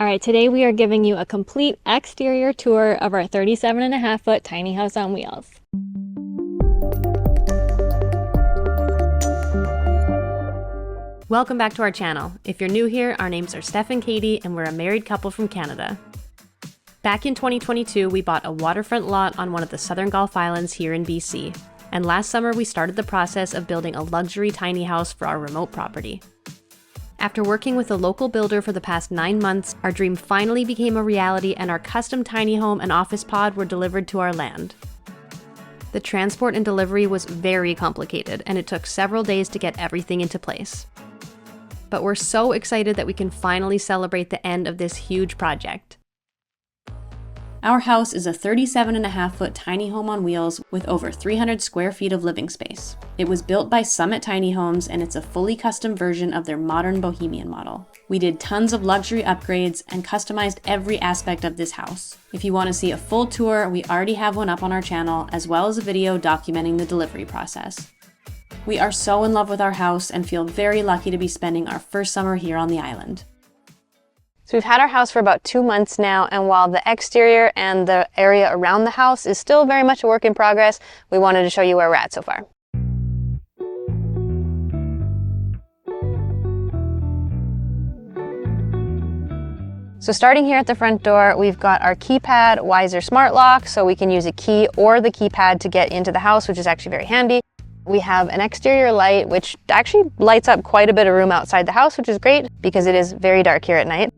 All right, today we are giving you a complete exterior tour of our 37.5-foot tiny house on wheels. Welcome back to our channel. If you're new here, our names are Steph and Katie, and we're a married couple from Canada. Back in 2022, we bought a waterfront lot on one of the Southern Gulf Islands here in BC. And last summer, we started the process of building a luxury tiny house for our remote property. After working with a local builder for the past 9 months, our dream finally became a reality and our custom tiny home and office pod were delivered to our land. The transport and delivery was very complicated, and it took several days to get everything into place. But we're so excited that we can finally celebrate the end of this huge project. Our house is a 37.5-foot tiny home on wheels with over 300 square feet of living space. It was built by Summit Tiny Homes, and it's a fully custom version of their modern bohemian model. We did tons of luxury upgrades and customized every aspect of this house. If you want to see a full tour, we already have one up on our channel, as well as a video documenting the delivery process. We are so in love with our house and feel very lucky to be spending our first summer here on the island. So we've had our house for about 2 months now, and while the exterior and the area around the house is still very much a work in progress, we wanted to show you where we're at so far. So starting here at the front door, we've got our keypad Wiser smart lock, so we can use a key or the keypad to get into the house, which is actually very handy. We have an exterior light, which actually lights up quite a bit of room outside the house, which is great because it is very dark here at night.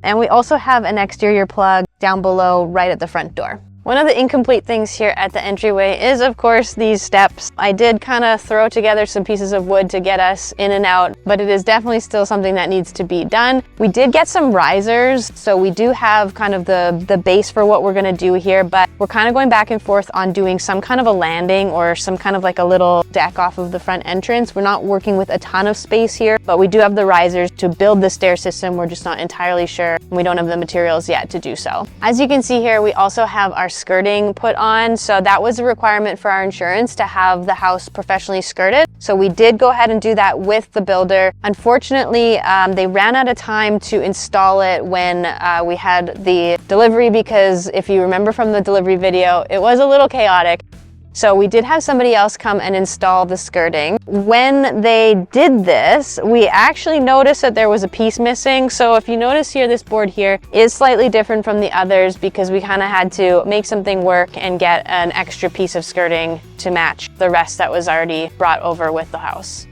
And we also have an exterior plug down below right at the front door. One of the incomplete things here at the entryway is, of course, these steps. I did kind of throw together some pieces of wood to get us in and out, but it is definitely still something that needs to be done. We did get some risers, so we do have kind of the base for what we're gonna do here, but we're kind of going back and forth on doing some kind of a landing or some kind of like a little deck off of the front entrance. We're not working with a ton of space here, but we do have the risers to build the stair system. We're just not entirely sure. We don't have the materials yet to do so. As you can see here, we also have our skirting put on. So that was a requirement for our insurance to have the house professionally skirted. So we did go ahead and do that with the builder. Unfortunately, they ran out of time to install it when we had the delivery, because if you remember from the delivery video, it was a little chaotic. So we did have somebody else come and install the skirting. When they did this, we actually noticed that there was a piece missing. So if you notice here, this board here is slightly different from the others because we kind of had to make something work and get an extra piece of skirting to match the rest that was already brought over with the house.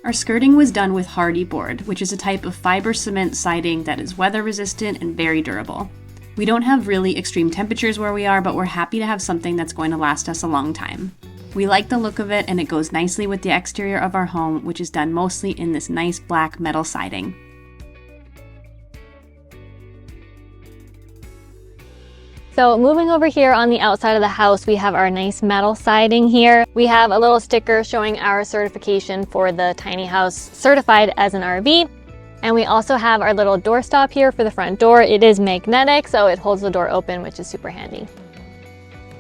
Our skirting was done with hardy board, which is a type of fiber cement siding that is weather resistant and very durable. We don't have really extreme temperatures where we are, but we're happy to have something that's going to last us a long time. We like the look of it, and it goes nicely with the exterior of our home, which is done mostly in this nice black metal siding. So moving over here on the outside of the house, we have our nice metal siding here. We have a little sticker showing our certification for the tiny house, certified as an RV. And we also have our little doorstop here for the front door. It is magnetic, so it holds the door open, which is super handy.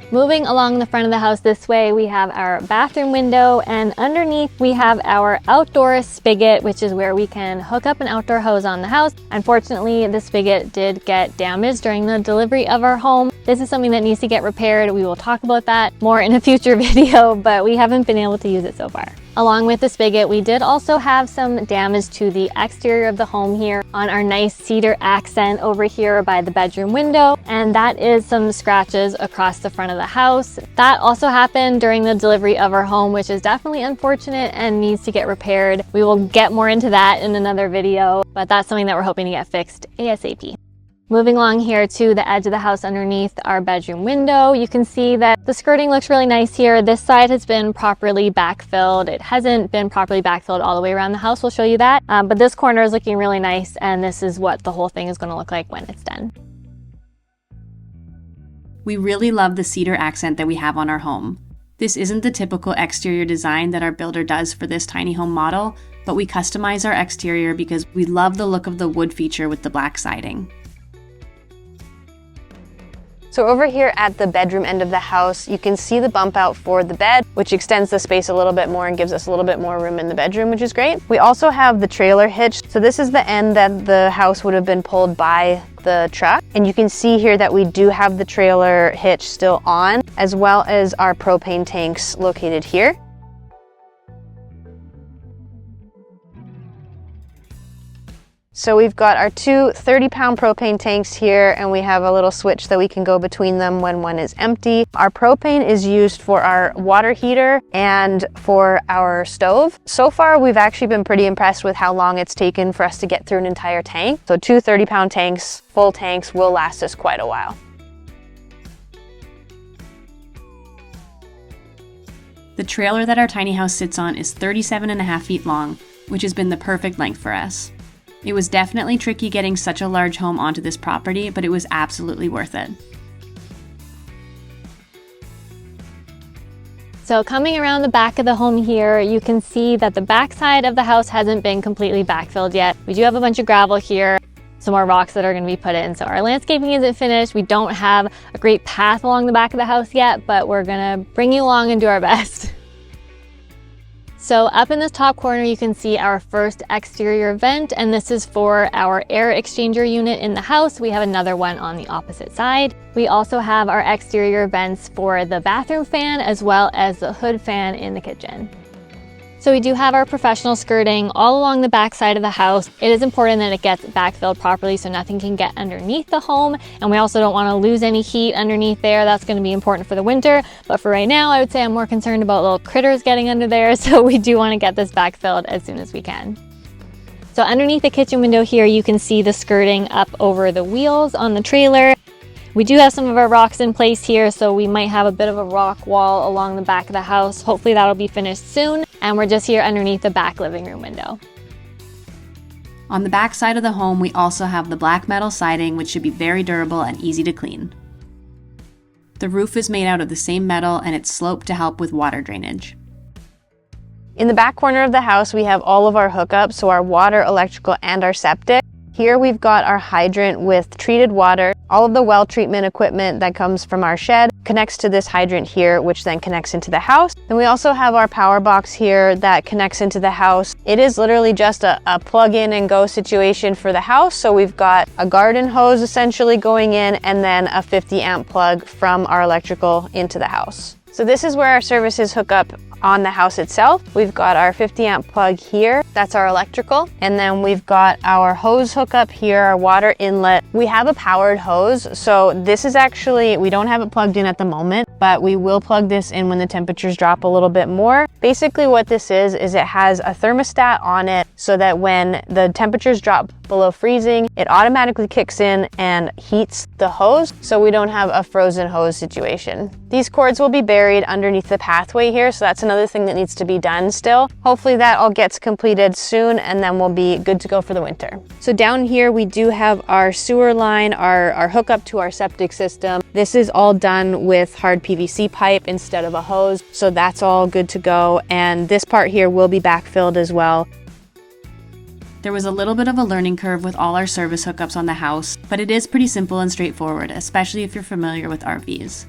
Moving along the front of the house this way, we have our bathroom window, and underneath we have our outdoor spigot, which is where we can hook up an outdoor hose on the house. Unfortunately, the spigot did get damaged during the delivery of our home. This is something that needs to get repaired. We will talk about that more in a future video, but we haven't been able to use it so far. Along with the spigot, we did also have some damage to the exterior of the home here on our nice cedar accent over here by the bedroom window, and that is some scratches across the front of the house. That also happened during the delivery of our home, which is definitely unfortunate and needs to get repaired. We will get more into that in another video, but that's something that we're hoping to get fixed ASAP. Moving along here to the edge of the house underneath our bedroom window, you can see that the skirting looks really nice here. This side has been properly backfilled. It hasn't been properly backfilled all the way around the house. We'll show you that. But this corner is looking really nice, and this is what the whole thing is going to look like when it's done. We really love the cedar accent that we have on our home. This isn't the typical exterior design that our builder does for this tiny home model, but we customize our exterior because we love the look of the wood feature with the black siding. So over here at the bedroom end of the house, you can see the bump out for the bed, which extends the space a little bit more and gives us a little bit more room in the bedroom, which is great. We also have the trailer hitch. So this is the end that the house would have been pulled by the truck. And you can see here that we do have the trailer hitch still on, as well as our propane tanks located here. So we've got our two 30-pound propane tanks here, and we have a little switch that we can go between them when one is empty. Our propane is used for our water heater and for our stove. So far, we've actually been pretty impressed with how long it's taken for us to get through an entire tank. So two 30-pound tanks, full tanks, will last us quite a while. The trailer that our tiny house sits on is 37.5 feet long, which has been the perfect length for us. It was definitely tricky getting such a large home onto this property, but it was absolutely worth it. So coming around the back of the home here, you can see that the back side of the house hasn't been completely backfilled yet. We do have a bunch of gravel here, some more rocks that are going to be put in. So our landscaping isn't finished. We don't have a great path along the back of the house yet, but we're going to bring you along and do our best. So up in this top corner, you can see our first exterior vent, and this is for our air exchanger unit in the house. We have another one on the opposite side. We also have our exterior vents for the bathroom fan as well as the hood fan in the kitchen. So we do have our professional skirting all along the back side of the house. It is important that it gets backfilled properly so nothing can get underneath the home. And we also don't want to lose any heat underneath there. That's going to be important for the winter. But for right now, I would say I'm more concerned about little critters getting under there. So we do want to get this backfilled as soon as we can. So underneath the kitchen window here, you can see the skirting up over the wheels on the trailer. We do have some of our rocks in place here, so we might have a bit of a rock wall along the back of the house. Hopefully that'll be finished soon. And we're just here underneath the back living room window. On the back side of the home, we also have the black metal siding, which should be very durable and easy to clean. The roof is made out of the same metal and it's sloped to help with water drainage. In the back corner of the house, we have all of our hookups, so our water, electrical, and our septic. Here we've got our hydrant with treated water. All of the well treatment equipment that comes from our shed connects to this hydrant here, which then connects into the house. Then we also have our power box here that connects into the house. It is literally just a plug in and go situation for the house. So we've got a garden hose essentially going in and then a 50 amp plug from our electrical into the house. So this is where our services hook up on the house itself. We've got our 50 amp plug here, that's our electrical, and then we've got our hose hookup here, our water inlet. We have a powered hose, so this is actually, we don't have it plugged in at the moment, but we will plug this in when the temperatures drop a little bit more. Basically what this is it has a thermostat on it so that when the temperatures drop below freezing, it automatically kicks in and heats the hose, so we don't have a frozen hose situation. These cords will be buried underneath the pathway here, so that's another thing that needs to be done still. Hopefully that all gets completed soon and then we'll be good to go for the winter. So down here we do have our sewer line, our hookup to our septic system. This is all done with hard PVC pipe instead of a hose, so that's all good to go. And this part here will be backfilled as well. There was a little bit of a learning curve with all our service hookups on the house, but it is pretty simple and straightforward, especially if you're familiar with RVs.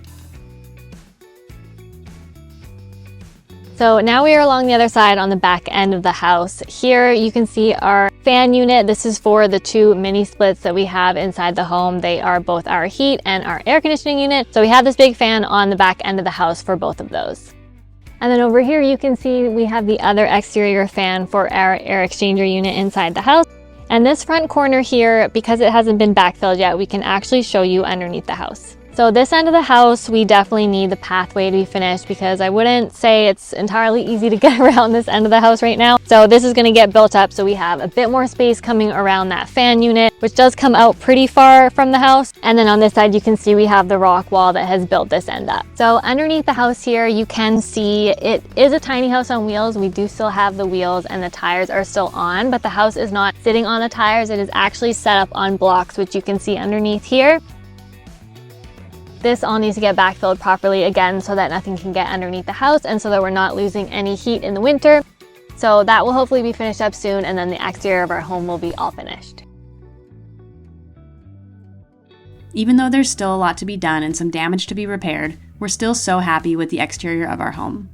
So now we are along the other side on the back end of the house. Here you can see our fan unit. This is for the two mini splits that we have inside the home. They are both our heat and our air conditioning unit. So we have this big fan on the back end of the house for both of those. And then over here you can see we have the other exterior fan for our air exchanger unit inside the house. And this front corner here, because it hasn't been backfilled yet, we can actually show you underneath the house. So this end of the house, we definitely need the pathway to be finished because I wouldn't say it's entirely easy to get around this end of the house right now. So this is going to get built up so we have a bit more space coming around that fan unit, which does come out pretty far from the house. And then on this side, you can see we have the rock wall that has built this end up. So underneath the house here, you can see it is a tiny house on wheels. We do still have the wheels and the tires are still on, but the house is not sitting on the tires. It is actually set up on blocks, which you can see underneath here. This all needs to get backfilled properly again so that nothing can get underneath the house and so that we're not losing any heat in the winter. So that will hopefully be finished up soon and then the exterior of our home will be all finished. Even though there's still a lot to be done and some damage to be repaired, we're still so happy with the exterior of our home.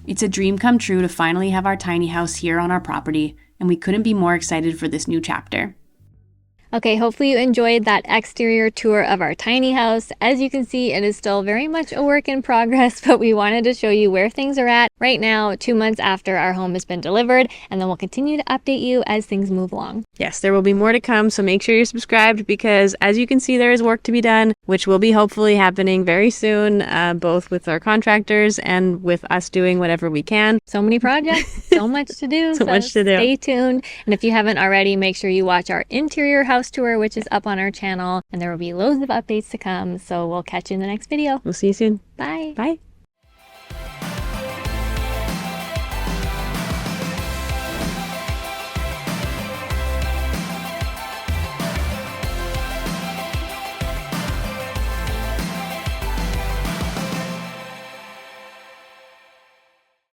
It's a dream come true to finally have our tiny house here on our property, and we couldn't be more excited for this new chapter. Okay, hopefully you enjoyed that exterior tour of our tiny house. As you can see, it is still very much a work in progress, but we wanted to show you where things are at right now, 2 months after our home has been delivered, and then we'll continue to update you as things move along. Yes, there will be more to come, so make sure you're subscribed because as you can see, there is work to be done, which will be hopefully happening very soon, both with our contractors and with us doing whatever we can. So many projects, so much to do. So much to do. Stay tuned. And if you haven't already, make sure you watch our interior house tour, which is up on our channel, and there will be loads of updates to come. So we'll catch you in the next video. We'll see you soon. Bye. Bye.